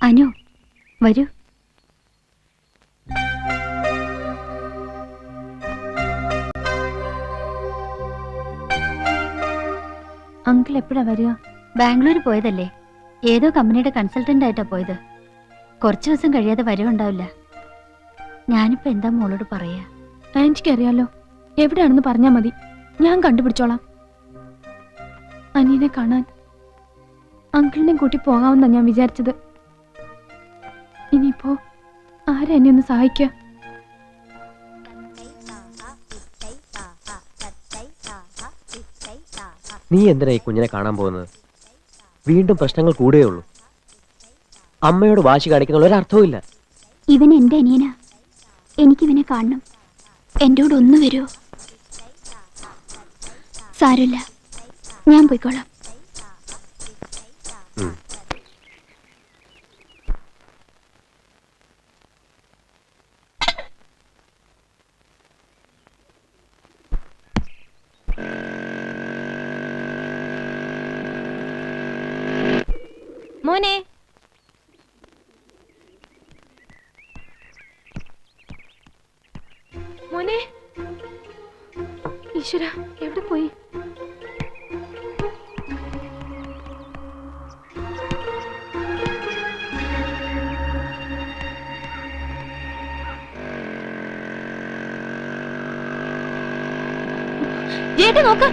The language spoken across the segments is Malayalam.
അനു വരൂ. അങ്കിൾ എപ്പോഴാ വരിക? ബാംഗ്ലൂർ പോയതല്ലേ, ഏതോ കമ്പനിയുടെ കൺസൾട്ടന്റ് ആയിട്ടാ പോയത്. കുറച്ചു ദിവസം കഴിയാതെ വരവുണ്ടാവില്ല. ഞാനിപ്പോ എന്താ മോളോട് പറയാ? ആന്റിക്കറിയാലോ, എവിടെയാണെന്ന് പറഞ്ഞാ മതി, ഞാൻ കണ്ടുപിടിച്ചോളാം. അനിയനെ കാണാൻ അങ്കിളിനെ കൂട്ടി പോകാമെന്നാ ഞാൻ വിചാരിച്ചത്. ഇനിയിപ്പോ ആരാ എന്നെ ഒന്ന് സഹായിക്കുക? നീ എന്തിനാ ഈ കുഞ്ഞിനെ കാണാൻ പോകുന്നത്? വീണ്ടും പ്രശ്നങ്ങൾ കൂടുകയുള്ളൂ. അമ്മയോട് വാശി കാണിക്കുന്ന ഒരർത്ഥവും ഇല്ല. ഇവൻ എന്റെ അനിയനാ, എനിക്കിവനെ കാണണം. എന്നോട് ഒന്ന് വരുമോ? സാരമില്ല, ഞാൻ പോയിക്കോളാം. മോനെ, മോനെ, ഈശ്വര, എവിടെ പോയി? ചേട്ടാ നോക്ക.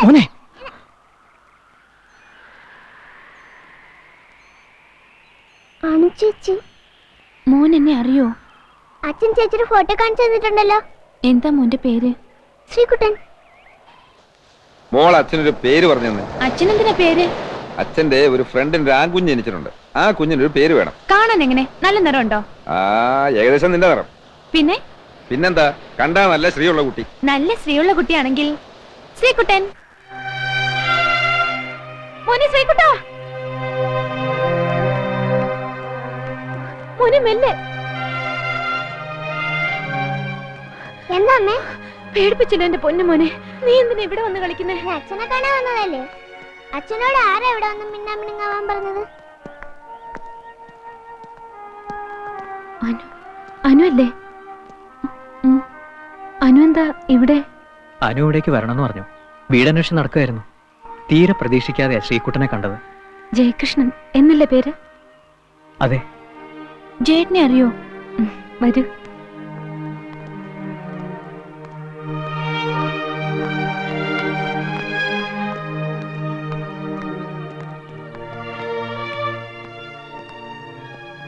മോനെ, ചേച്ചി, മോൻ എന്നെ അറിയോ? അച്ഛൻ ചേച്ചിയുടെ ഫോട്ടോ കാണിച്ചു തന്നിട്ടുണ്ടല്ലോ. എന്താ മോന്റെ പേര്? ശ്രീകുട്ടൻ. മോൾ അച്ഛനൊരു പേര് പറഞ്ഞു തന്നെ. അച്ഛനെന്തിനാ പേര്? അച്ഛന്റെ ഒരു ഫ്രണ്ടിന്റെ ആൺകുഞ്ഞ് ജനിച്ചിട്ടുണ്ട്. ആ കുഞ്ഞിനൊരു പേര് വേണം. കാണാൻ എങ്ങനെ? നല്ല നിറമുണ്ടോ? ഏകദേശം നിന്റെ നിറം. പിന്നെന്താ, കണ്ടാ നല്ല ശ്രീയുള്ള കുട്ടി. നല്ല ശ്രീയുള്ള കുട്ടിയാണെങ്കിൽ ശ്രീകുട്ടൻ. മോനെ ശ്രീകുട്ടാ, മോനെ മെല്ലെ. എന്താ അമ്മേ? പേടിപ്പിച്ചില്ല എന്റെ പൊന്നു മോനെ. നീ എന്തിനാ ഇവിടെ വന്ന് കളിക്കുന്നേ? അച്ഛനെ കാണാൻ വന്നതല്ലേ. അച്ഛനോട് ആരാ ഇവിടെ വന്ന് മിന്നാമിനുങ്ങാവാൻ പറഞ്ഞത്? അനു അല്ലേ? അനു എന്താ ഇവിടെ? അനു ഇവിടേക്ക് വരണമെന്ന് പറഞ്ഞു. വീടന്വേഷണം നടക്കുമായിരുന്നു. തീരെ പ്രതീക്ഷിക്കാതെയാ ശ്രീകുട്ടനെ കണ്ടത്. ജയകൃഷ്ണൻ എന്നല്ലേ പേര്? അതെ. ജയേട്ടനെ അറിയോ? വരൂ.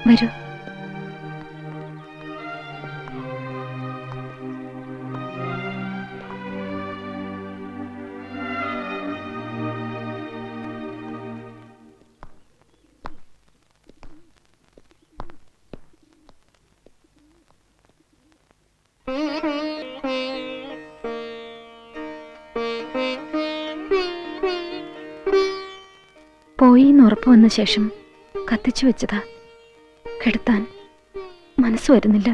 വരൂ. പോയി ഉറപ്പ് വന്ന ശേഷം കത്തിച്ചു വെച്ചതാ. കെടുത്താൻ മനസ്സ് വരുന്നില്ല.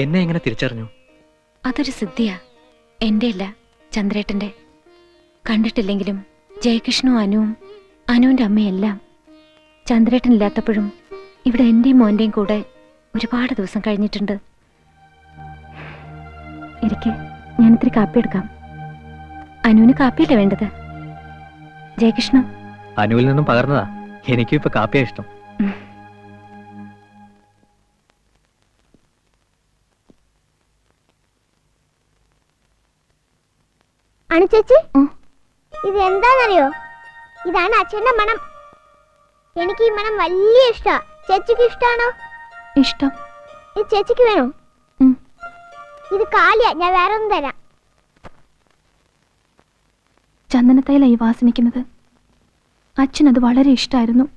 എന്നെ എങ്ങനെ തിരിച്ചറിഞ്ഞു? അതൊരു സിദ്ധിയാ, എന്റെ അല്ല, ചന്ദ്രേട്ടന്റെ. കണ്ടിട്ടില്ലെങ്കിലും ജയകൃഷ്ണനും അനുവും അനുവിന്റെ അമ്മയെല്ലാം ചന്ദ്രേട്ടൻ ഇല്ലാത്തപ്പോഴും ഇവിടെ എന്റെയും മോന്റെയും കൂടെ ഒരുപാട് ദിവസം കഴിഞ്ഞിട്ടുണ്ട്. ഇരിക്കെ, ഞാനിത്തിരി കാപ്പി എടുക്കാം. അനുവിന് കാപ്പിയല്ലേ വേണ്ടത്? ജയകൃഷ്ണ, അനുവിൽ നിന്നും പകർന്നതാ. എനിക്കും ഇപ്പൊ കാപ്പിയാ ഇഷ്ടം. അനു ചേച്ചി, ഇത് എന്താണെന്നറിയോ? ഇതാണ് അച്ഛന്റെ മണം. എനിക്ക് ഈ മണം വലിയ ഇഷ്ടാ. ചേച്ചിക്ക് ഇഷ്ടാണോ? ഇഷ്ടം. ഇത് ചേച്ചിക്ക് വേണോ? ഇത് കാലിയാ, ഞാൻ വേറെ ഒന്നും തരാം. ചന്ദനത്തൈല ഈ വാസനിക്കുന്നത്. അച്ഛനത് വളരെ ഇഷ്ടമായിരുന്നു.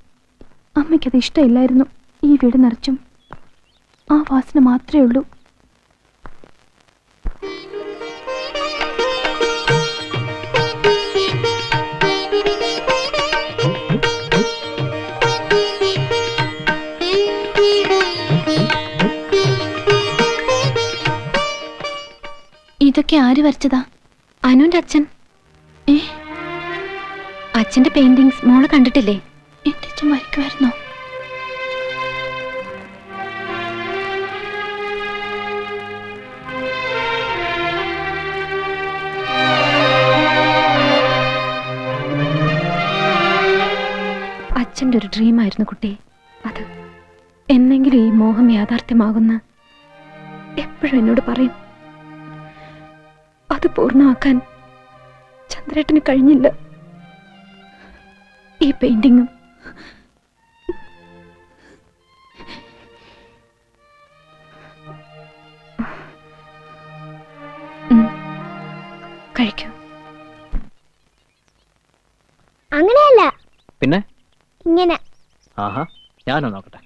അമ്മയ്ക്കത് ഇഷ്ടമില്ലായിരുന്നു. ഈ വീട് നിറച്ചും ആ വാസന മാത്രമേ ഉള്ളൂ. ഇതൊക്കെ ആര് വരച്ചതാ? അനുവിന്റെ അച്ഛൻ. അച്ഛന്റെ പെയിന്റിങ്സ് മോള് കണ്ടിട്ടില്ലേ? എന്റെ അച്ഛൻ വരയ്ക്കുമായിരുന്നോ? അച്ഛൻ്റെ ഒരു ഡ്രീമായിരുന്നു കുട്ടി. അത് എന്നെങ്കിലും ഈ മോഹം യാഥാർത്ഥ്യമാകുന്ന എപ്പോഴും എന്നോട് പറയും. അത് പൂർണ്ണമാക്കാൻ ചന്ദ്രേട്ടന് കഴിഞ്ഞില്ല. ഈ പെയിന്റിങ്ങും കഴിക്കൂ. അങ്ങനെയല്ല, പിന്നെ ഇങ്ങനെ. ആഹാ, ഞാനോ നോക്കട്ടെ.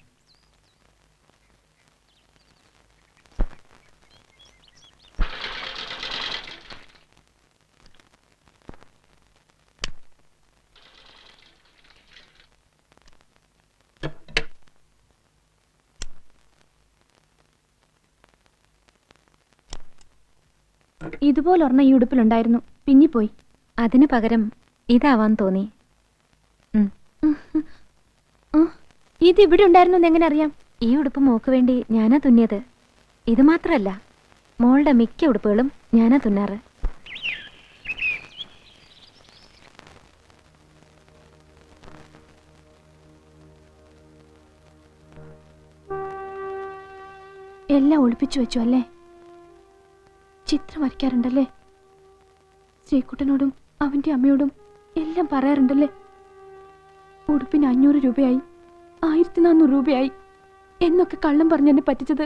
ഇതുപോലൊരെണ്ണ ഈ ഉടുപ്പിലുണ്ടായിരുന്നു, പിന്നിപ്പോയി. അതിന് പകരം ഇതാവാൻ തോന്നി. ഇത് ഇവിടെ ഉണ്ടായിരുന്നു എന്ന് എങ്ങനെ അറിയാം? ഈ ഉടുപ്പ് മോക്ക് വേണ്ടി ഞാനാ തുന്നിയത്. ഇത് മാത്രമല്ല, മോളുടെ മിക്ക ഉടുപ്പുകളും ഞാനാ തുന്നാറ്. എല്ലാം ഒളിപ്പിച്ചു വെച്ചു അല്ലേ? ചിത്രം വരയ്ക്കാറുണ്ടല്ലേ? ശ്രീകുട്ടനോടും അവന്റെ അമ്മയോടും എല്ലാം പറയാറുണ്ടല്ലേ? ഉടുപ്പിന് 500 രൂപയായി, 1400 രൂപയായി എന്നൊക്കെ കള്ളം പറഞ്ഞ് എന്നെ പറ്റിച്ചത്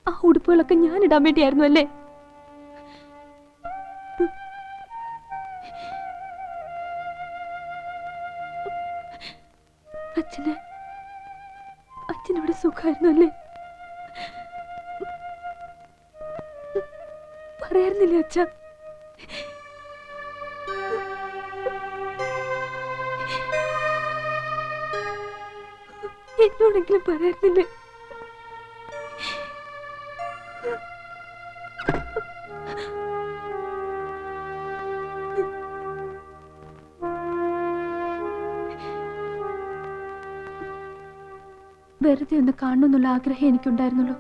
ആ ഉടുപ്പുകളൊക്കെ ഞാൻ ഇടാൻ വേണ്ടിയായിരുന്നു അല്ലേ? അച്ഛനിവിടെ സുഖമായിരുന്നു അല്ലേ? പറയാറുന്നില്ലേ അച്ഛ? എന്നോടെങ്കിലും പറയാറുന്നില്ലേ? വെറുതെ ഒന്ന് കാണണമെന്നുള്ള ആഗ്രഹം എനിക്കുണ്ടായിരുന്നുള്ളൂ.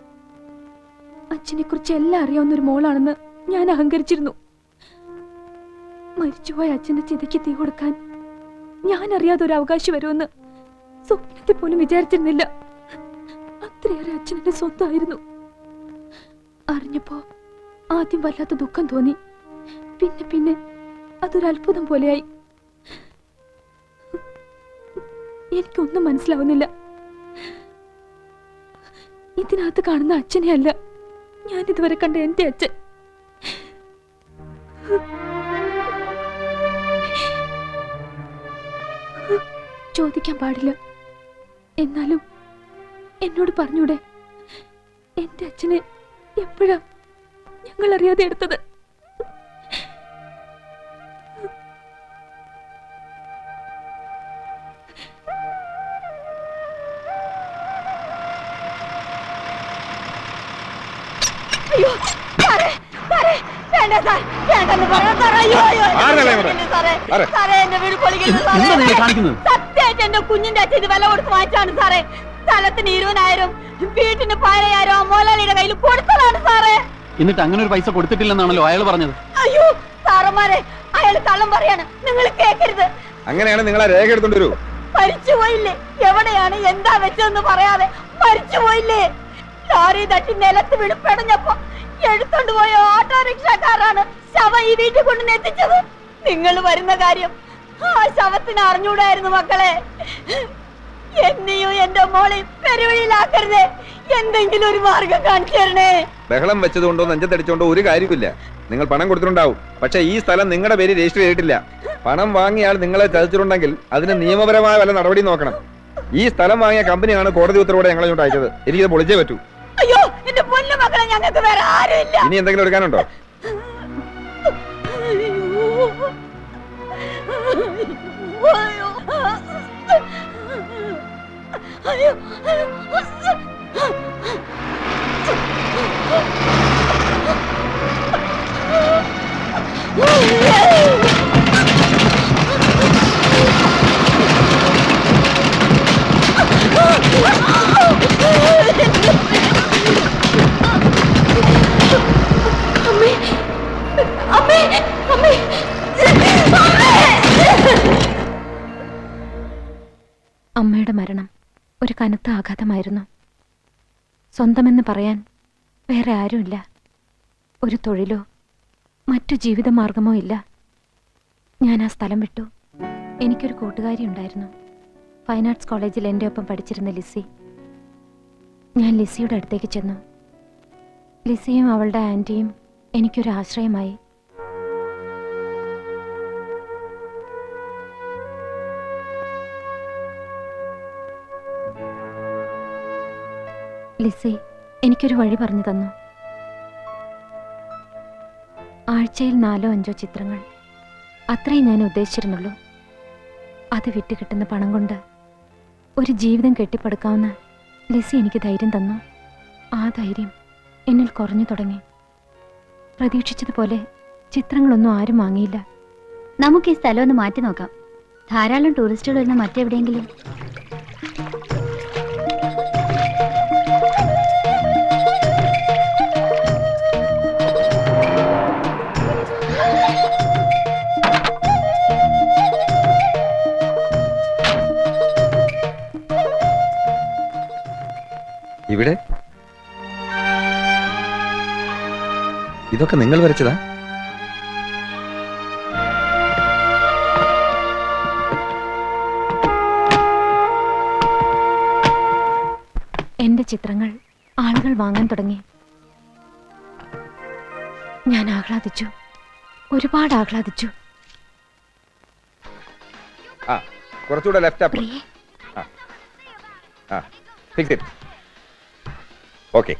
അച്ഛനെ കുറിച്ച് എല്ലാം അറിയാവുന്ന ഒരു മോളാണെന്ന് ഞാൻ അഹങ്കരിച്ചിരുന്നു. മരിച്ചുപോയ അച്ഛന്റെ ചിതയ്ക്ക് തീ കൊടുക്കാൻ ഞാൻ അറിയാതെ ഒരു അവകാശം വരുമെന്ന് സ്വപ്നത്തെ പോലും വിചാരിച്ചിരുന്നില്ല. അത്രയേറെ അച്ഛൻ എന്റെ സ്വന്തമായിരുന്നു. അറിഞ്ഞപ്പോ ആദ്യം വല്ലാത്ത ദുഃഖം തോന്നി. പിന്നെ പിന്നെ അതൊരു അത്ഭുതം പോലെയായി. എനിക്കൊന്നും മനസ്സിലാവുന്നില്ല. ഇതിനകത്ത് കാണുന്ന അച്ഛനെ അല്ല ഞാൻ ഇതുവരെ കണ്ട എന്റെ അച്ഛൻ. ചോദിക്കാൻ പാടില്ല, എന്നാലും എന്നോട് പറഞ്ഞൂടെ? എന്റെ അച്ഛനെ എപ്പോഴാ ഞങ്ങൾ അറിയാതെ എടുത്തത്? അയ്യോ സത്യമായിട്ട് എന്റെ കുഞ്ഞിന്റെ അച്ഛൻ ഇത് വില കൊടുത്ത് വാങ്ങിച്ചാണ് സാറേ. സ്ഥലത്തിന് 20,000, വീട്ടിന് 10,000 മോലാളിയുടെ കയ്യിൽ കൊടുത്തതാണ് സാറേ. എന്നിട്ട് അങ്ങനെ ഒരു പൈസ കൊടുത്തിട്ടില്ലെന്നാണല്ലോ അയാൾ പറഞ്ഞത്. അയ്യോ സാറന്മാരെ, അയാൾ കള്ളം പറയാണ്, നിങ്ങൾ കേൾക്കരുത്. അങ്ങനെയാണ് നിങ്ങളെ രേഖ എടുത്തോണ്ട് വരൂ. മരിച്ചുപോയില്ലേ? എവിടെയാണ് എന്താ വെച്ചതെന്ന് പറയാതെ മരിച്ചുപോയില്ലേ? ലോറി തട്ടി നിലത്ത് വിളിപ്പടഞ്ഞപ്പോ എടുത്തോണ്ട് പോയ ഓട്ടോറിക്ഷക്കാരാണ് ശവം ഈ വീട്ടിൽ കൊണ്ടുവന്ന് എത്തിച്ചത്. നിങ്ങൾ വരുന്ന കാര്യം ആ ശവത്തിന് അറിഞ്ഞൂടായിരുന്നു മക്കളെ. എന്നെയും എന്റെ മോളെയും പെരുവഴിയിലാക്കരുതേ. എന്തെങ്കിലും ഒരു മാർഗം കാണിച്ചു തരണേ. ബഹളം വെച്ചതുകൊണ്ടോ നെഞ്ചത്തടിച്ചോണ്ടോ ഒരു കാര്യമില്ല. നിങ്ങൾ പണം കൊടുത്തിട്ടുണ്ടാവും, പക്ഷെ ഈ സ്ഥലം നിങ്ങളുടെ പേര് രജിസ്റ്റർ ചെയ്തിട്ടില്ല. പണം വാങ്ങിയാൽ നിങ്ങളെ ചതിച്ചിട്ടുണ്ടെങ്കിൽ അതിന് നിയമപരമായ വല്ല നടപടി നോക്കണം. ഈ സ്ഥലം വാങ്ങിയ കമ്പനിയാണ് കോടതി ഉത്തരവോടെ ഞങ്ങളെ ഇങ്ങോട്ട് അയച്ചത്. എനിക്കത് പൊളിച്ചേ പറ്റൂ. അയ്യോ എന്റെ പൊന്നു മക്കളെ, ഞങ്ങൾക്ക് വേറെ ആരുമില്ല. ഇനി എന്തെങ്കിലും എടുക്കാനുണ്ടോ? അയ്യോ അമ്മയുടെ മരണം ഒരു കനത്ത ആഘാതമായിരുന്നു. സ്വന്തമെന്ന് പറയാൻ വേറെ ആരുമില്ല. ഒരു തൊഴിലോ മറ്റു ജീവിതമാർഗമോ ഇല്ല. ഞാൻ ആ സ്ഥലം വിട്ടു. എനിക്കൊരു കൂട്ടുകാരി ഉണ്ടായിരുന്നു, ഫൈൻ ആർട്സ് കോളേജിൽ എൻ്റെ ഒപ്പം പഠിച്ചിരുന്ന ലിസി. ഞാൻ ലിസിയുടെ അടുത്തേക്ക് ചെന്നു. ലിസിയും അവളുടെ ആൻറ്റിയും എനിക്കൊരു ആശ്രയമായി. ലിസി എനിക്കൊരു വഴി പറഞ്ഞു തന്നു. ആഴ്ചയിൽ 4-5 ചിത്രങ്ങൾ, അത്രയും ഞാൻ ഉദ്ദേശിച്ചിരുന്നുള്ളൂ. അത് വിറ്റ് കിട്ടുന്ന പണം കൊണ്ട് ഒരു ജീവിതം കെട്ടിപ്പടുക്കാവുന്ന ലിസി എനിക്ക് ധൈര്യം തന്നു. ആ ധൈര്യം എന്നിൽ കുറഞ്ഞു തുടങ്ങി. പ്രതീക്ഷിച്ചതുപോലെ ചിത്രങ്ങളൊന്നും ആരും വാങ്ങിയില്ല. നമുക്ക് ഈ സ്ഥലം ഒന്ന് മാറ്റി നോക്കാം. ധാരാളം ടൂറിസ്റ്റുകൾ വരുന്ന മറ്റെവിടെയെങ്കിലും. ഇവിടെ ഇതൊക്കെ നിങ്ങൾ വരച്ചതാ? എന്റെ ചിത്രങ്ങൾ ആളുകൾ വാങ്ങാൻ തുടങ്ങി. ഞാൻ ആഹ്ലാദിച്ചു, ഒരുപാട് ആഹ്ലാദിച്ചു. കുറച്ചുകൂടെ ലെഫ്റ്റ് അപ്പ്. പ്രിയേ, ഫിക്സ് ഇറ്റ്. ഓക്കെ.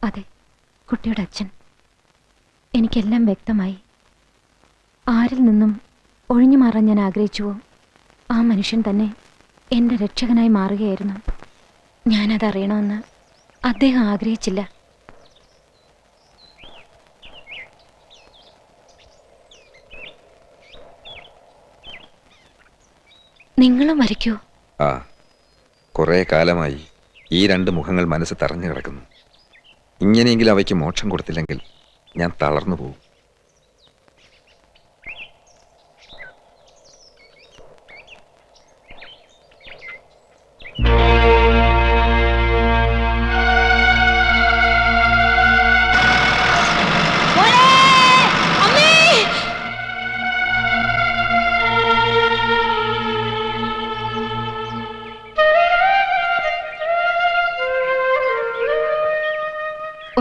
അതെ, കുട്ടിയുടെ അച്ഛൻ. എനിക്കെല്ലാം വ്യക്തമായി. ആരിൽ നിന്നും ഒഴിഞ്ഞു മാറാൻ ഞാൻ ആഗ്രഹിച്ചുവോ ആ മനുഷ്യൻ തന്നെ എൻ്റെ രക്ഷകനായി മാറുകയായിരുന്നു. ഞാനതറിയണമെന്ന് അദ്ദേഹം ആഗ്രഹിച്ചില്ല. നിങ്ങളും വരയ്ക്കോ? കുറെ കാലമായി ഈ 2 മുഖങ്ങൾ മനസ്സ് തറഞ്ഞു കിടക്കുന്നു. ഇങ്ങനെയെങ്കിലും അവയ്ക്ക് മോക്ഷം കൊടുത്തില്ലെങ്കിൽ ഞാൻ തളർന്നു പോകും.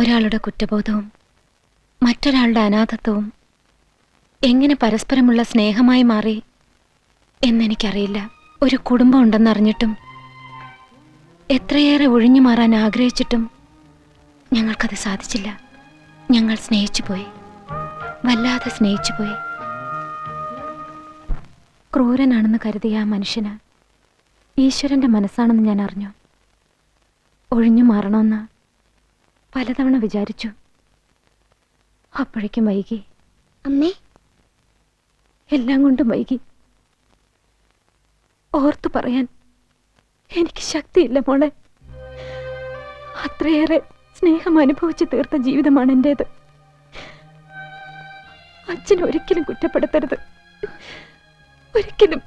ഒരാളുടെ കുറ്റബോധവും മറ്റൊരാളുടെ അനാഥത്വവും എങ്ങനെ പരസ്പരമുള്ള സ്നേഹമായി മാറി എന്നെനിക്കറിയില്ല. ഒരു കുടുംബം ഉണ്ടെന്നറിഞ്ഞിട്ടും എത്രയേറെ ഒഴിഞ്ഞു മാറാൻ ആഗ്രഹിച്ചിട്ടും ഞങ്ങൾക്കത് സാധിച്ചില്ല. ഞങ്ങൾ സ്നേഹിച്ചുപോയി, വല്ലാതെ സ്നേഹിച്ചുപോയി. ക്രൂരനാണെന്ന് കരുതിയ ആ മനുഷ്യന് ഈശ്വരന്റെ മനസ്സാണെന്ന് ഞാൻ അറിഞ്ഞു. ഒഴിഞ്ഞു മാറണമെന്ന് പലതവണ വിചാരിച്ചു. അപ്പോഴേക്കും വൈകി. അമ്മേ, എല്ലാം കൊണ്ടും വൈകി. ഓർത്തു പറയാൻ എനിക്ക് ശക്തിയില്ല മോളെ. അത്രയേറെ സ്നേഹം അനുഭവിച്ച് തീർത്ത ജീവിതമാണ് എന്റേത്. അച്ഛനെ ഒരിക്കലും കുറ്റപ്പെടുത്തരുത്, ഒരിക്കലും.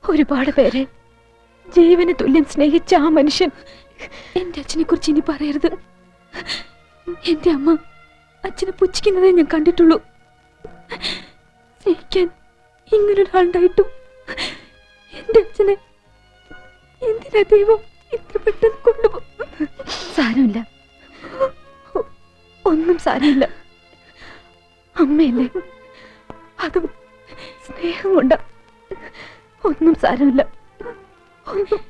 ഒരുപാട് പേരെ ജീവന് തുല്യം സ്നേഹിച്ച ആ മനുഷ്യൻ എന്റെ അച്ഛനെ കുറിച്ച് ഇനി പറയരുത്. എന്റെ അമ്മ അച്ഛനെ പുച്ഛിക്കുന്നതേ ഞാൻ കണ്ടിട്ടുള്ളൂ. സ്നേഹിക്കാൻ ഇങ്ങനൊരാളുണ്ടായിട്ടും എന്റെ അച്ഛനെ എന്തിനാ ദൈവം ഇത്ര പെട്ടെന്ന് കൊണ്ടുപോ? സാരമില്ല, ഒന്നും സാരമില്ല. അമ്മയല്ലേ, അതും സ്നേഹം കൊണ്ട. ഒന്നും സാരമില്ല, ഒന്നും